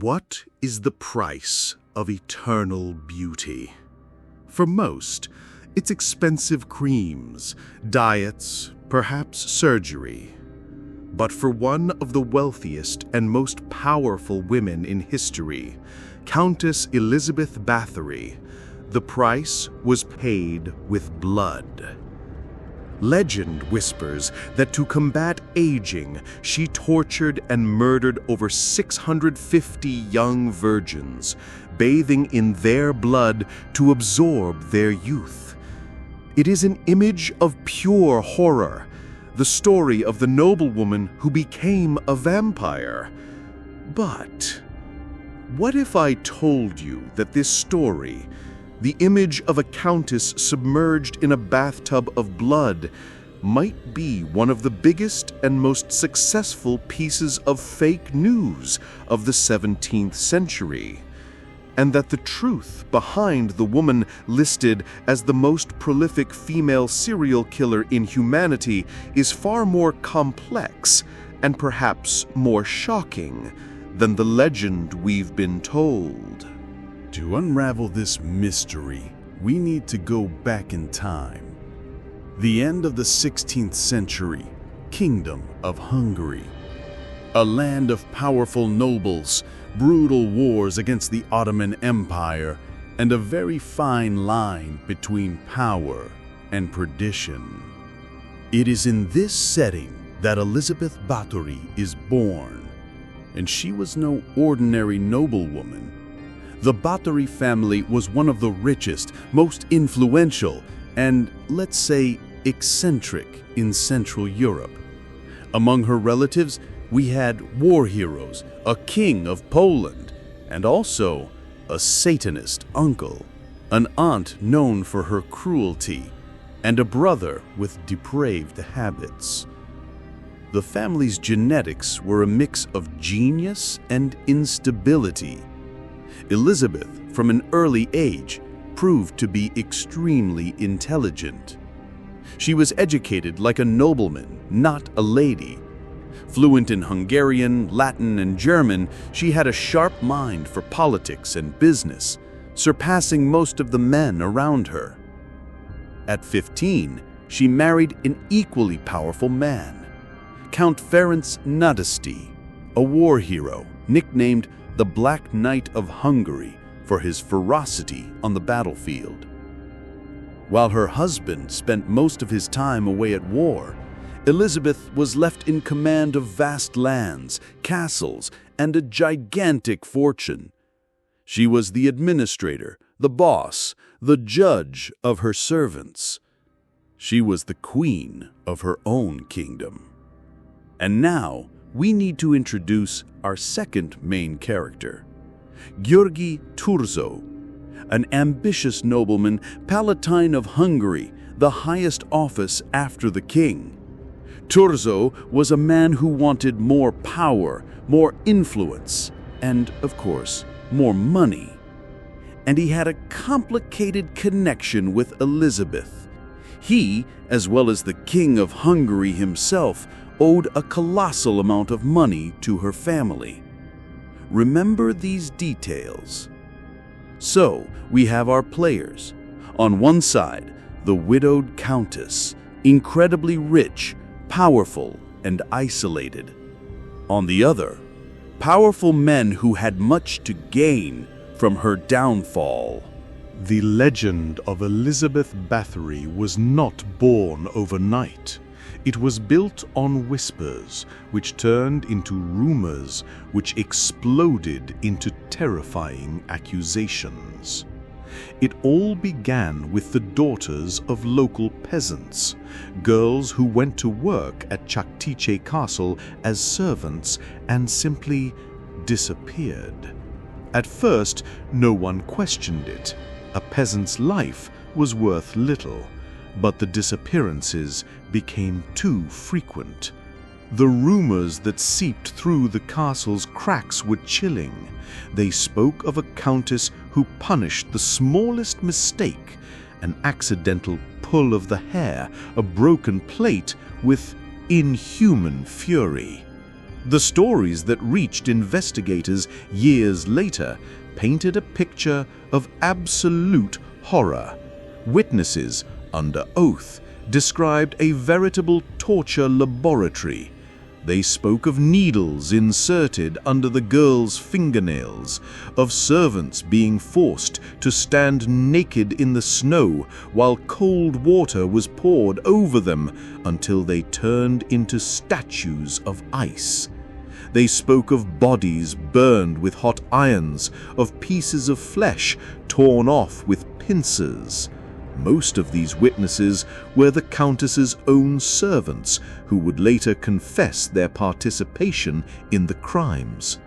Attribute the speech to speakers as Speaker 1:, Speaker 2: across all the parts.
Speaker 1: What is the price of eternal beauty? For most, it's expensive creams, diets, perhaps surgery. But for one of the wealthiest and most powerful women in history, Countess Elizabeth Báthory, the price was paid with blood. Legend whispers that to combat aging, she tortured and murdered over 650 young virgins, bathing in their blood to absorb their youth. It is an image of pure horror, the story of the noblewoman who became a vampire. But what if I told you that this story, the image of a countess submerged in a bathtub of blood, might be one of the biggest and most successful pieces of fake news of the 17th century, and that the truth behind the woman listed as the most prolific female serial killer in humanity is far more complex and perhaps more shocking than the legend we've been told?
Speaker 2: To unravel this mystery, we need to go back in time. The end of the 16th century, Kingdom of Hungary. A land of powerful nobles, brutal wars against the Ottoman Empire, and a very fine line between power and perdition. It is in this setting that Elizabeth Báthory is born, and she was no ordinary noblewoman. The Báthory family was one of the richest, most influential, and, let's say, eccentric in Central Europe. Among her relatives, we had war heroes, a king of Poland, and also a Satanist uncle, an aunt known for her cruelty, and a brother with depraved habits. The family's genetics were a mix of genius and instability. Elizabeth, from an early age, proved to be extremely intelligent. She was educated like a nobleman, not a lady. Fluent in Hungarian, Latin, and German, she had a sharp mind for politics and business, surpassing most of the men around her. At 15, she married an equally powerful man, Count Ferenc Nadasdy, a war hero nicknamed the Black Knight of Hungary for his ferocity on the battlefield. While her husband spent most of his time away at war, Elizabeth was left in command of vast lands, castles, and a gigantic fortune. She was the administrator, the boss, the judge of her servants. She was the queen of her own kingdom. And now, we need to introduce our second main character, György Thurzó, an ambitious nobleman, Palatine of Hungary, the highest office after the king. Thurzó was a man who wanted more power, more influence, and, of course, more money. And he had a complicated connection with Elizabeth. He, as well as the King of Hungary himself, owed a colossal amount of money to her family. Remember these details. So, we have our players. On one side, the widowed Countess, incredibly rich, powerful, and isolated. On the other, powerful men who had much to gain from her downfall.
Speaker 1: The legend of Elizabeth Báthory was not born overnight. It was built on whispers, which turned into rumors, which exploded into terrifying accusations. It all began with the daughters of local peasants, girls who went to work at Chaktice Castle as servants and simply disappeared. At first, no one questioned it. A peasant's life was worth little, but the disappearances became too frequent. The rumors that seeped through the castle's cracks were chilling. They spoke of a countess who punished the smallest mistake, an accidental pull of the hair, a broken plate, with inhuman fury. The stories that reached investigators years later painted a picture of absolute horror. Witnesses, under oath, described a veritable torture laboratory. They spoke of needles inserted under the girls' fingernails, of servants being forced to stand naked in the snow while cold water was poured over them until they turned into statues of ice. They spoke of bodies burned with hot irons, of pieces of flesh torn off with pincers. Most of these witnesses were the Countess's own servants, who would later confess their participation in the crimes.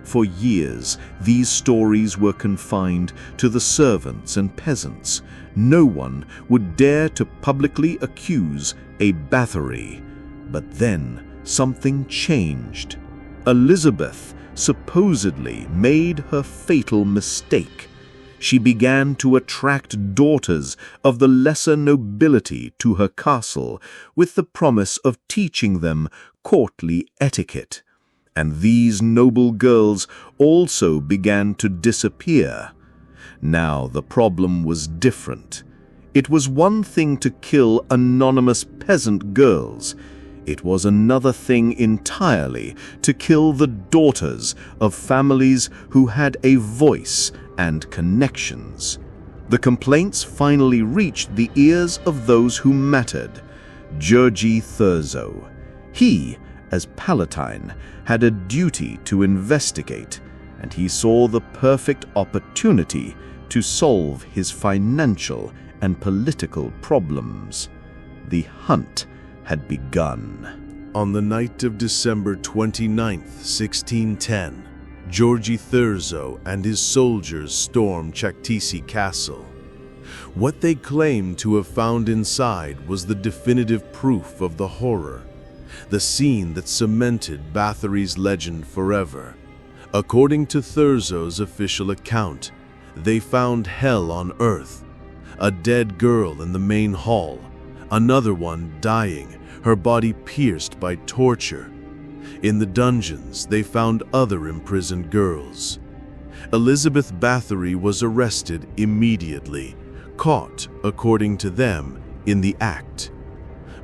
Speaker 1: For years, these stories were confined to the servants and peasants. No one would dare to publicly accuse a Báthory. But then something changed. Elizabeth supposedly made her fatal mistake. She began to attract daughters of the lesser nobility to her castle with the promise of teaching them courtly etiquette. And these noble girls also began to disappear. Now the problem was different. It was one thing to kill anonymous peasant girls. It was another thing entirely to kill the daughters of families who had a voice and connections. The complaints finally reached the ears of those who mattered. Georgi Thurzo. He, as Palatine, had a duty to investigate, and he saw the perfect opportunity to solve his financial and political problems. The hunt had begun.
Speaker 2: On the night of December 29, 1610, Georgi Thurzo and his soldiers stormed Chaktisi Castle. What they claimed to have found inside was the definitive proof of the horror, the scene that cemented Báthory's legend forever. According to Thurzo's official account, they found hell on earth, a dead girl in the main hall, another one dying, her body pierced by torture. In the dungeons, they found other imprisoned girls. Elizabeth Báthory was arrested immediately, caught, according to them, in the act.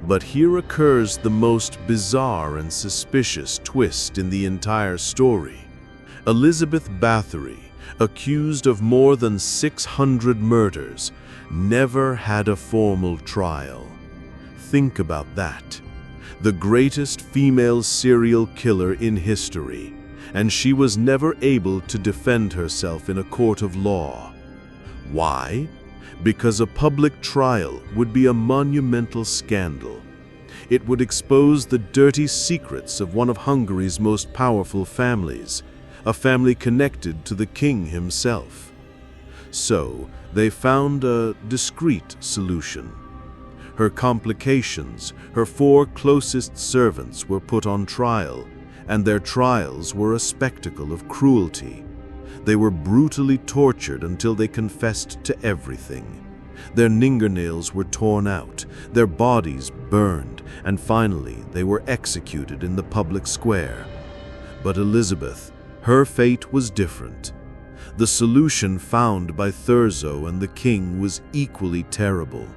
Speaker 2: But here occurs the most bizarre and suspicious twist in the entire story. Elizabeth Báthory, accused of more than 600 murders, never had a formal trial. Think about that. The greatest female serial killer in history, and she was never able to defend herself in a court of law. Why? Because a public trial would be a monumental scandal. It would expose the dirty secrets of one of Hungary's most powerful families, a family connected to the king himself. So, they found a discreet solution. Her complications, her 4 closest servants were put on trial, and their trials were a spectacle of cruelty. They were brutally tortured until they confessed to everything. Their fingernails were torn out, their bodies burned, and finally they were executed in the public square. But Elizabeth, her fate was different. The solution found by Thurzo and the king was equally terrible.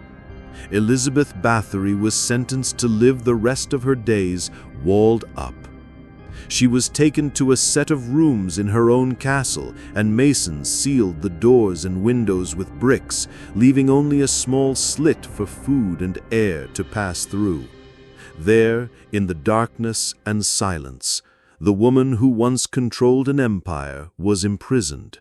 Speaker 2: Elizabeth Báthory was sentenced to live the rest of her days walled up. She was taken to a set of rooms in her own castle, and masons sealed the doors and windows with bricks, leaving only a small slit for food and air to pass through. There, in the darkness and silence, the woman who once controlled an empire was imprisoned.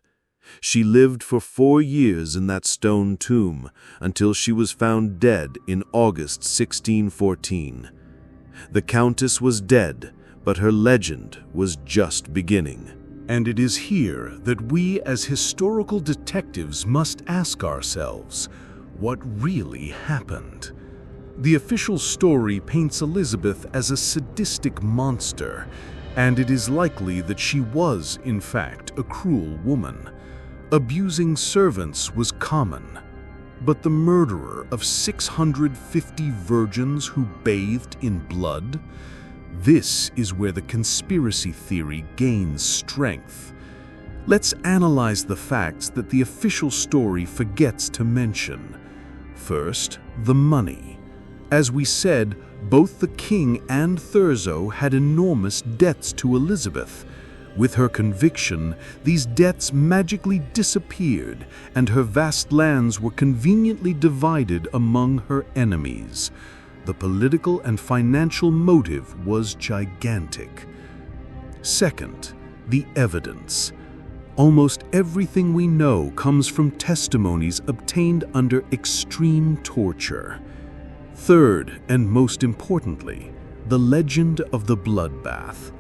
Speaker 2: She lived for 4 years in that stone tomb until she was found dead in August 1614. The Countess was dead, but her legend was just beginning.
Speaker 3: And it is here that we as historical detectives must ask ourselves, what really happened? The official story paints Elizabeth as a sadistic monster, and it is likely that she was, in fact, a cruel woman. Abusing servants was common, but the murderer of 650 virgins who bathed in blood? This is where the conspiracy theory gains strength. Let's analyze the facts that the official story forgets to mention. First, the money. As we said, both the king and Thurzo had enormous debts to Elizabeth. With her conviction, these debts magically disappeared, and her vast lands were conveniently divided among her enemies. The political and financial motive was gigantic. Second, the evidence. Almost everything we know comes from testimonies obtained under extreme torture. Third, and most importantly, the legend of the bloodbath.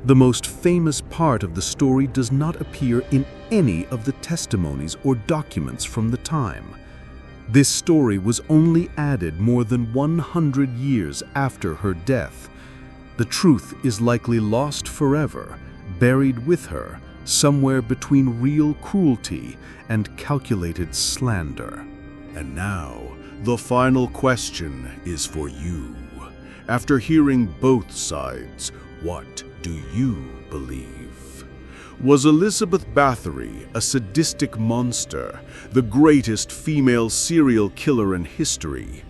Speaker 3: The most famous part of the story does not appear in any of the testimonies or documents from the time. This story was only added more than 100 years after her death. The truth is likely lost forever, buried with her, somewhere between real cruelty and calculated slander.
Speaker 2: And now, the final question is for you. After hearing both sides, what do you believe? Was Elizabeth Báthory a sadistic monster, the greatest female serial killer in history?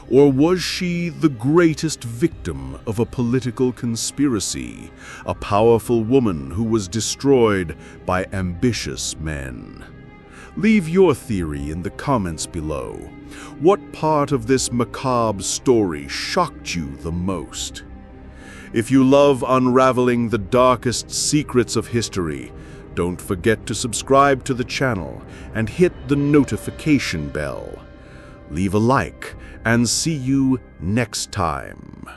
Speaker 2: Or was she the greatest victim of a political conspiracy, a powerful woman who was destroyed by ambitious men? Leave your theory in the comments below. What part of this macabre story shocked you the most? If you love unraveling the darkest secrets of history, don't forget to subscribe to the channel and hit the notification bell. Leave a like and see you next time.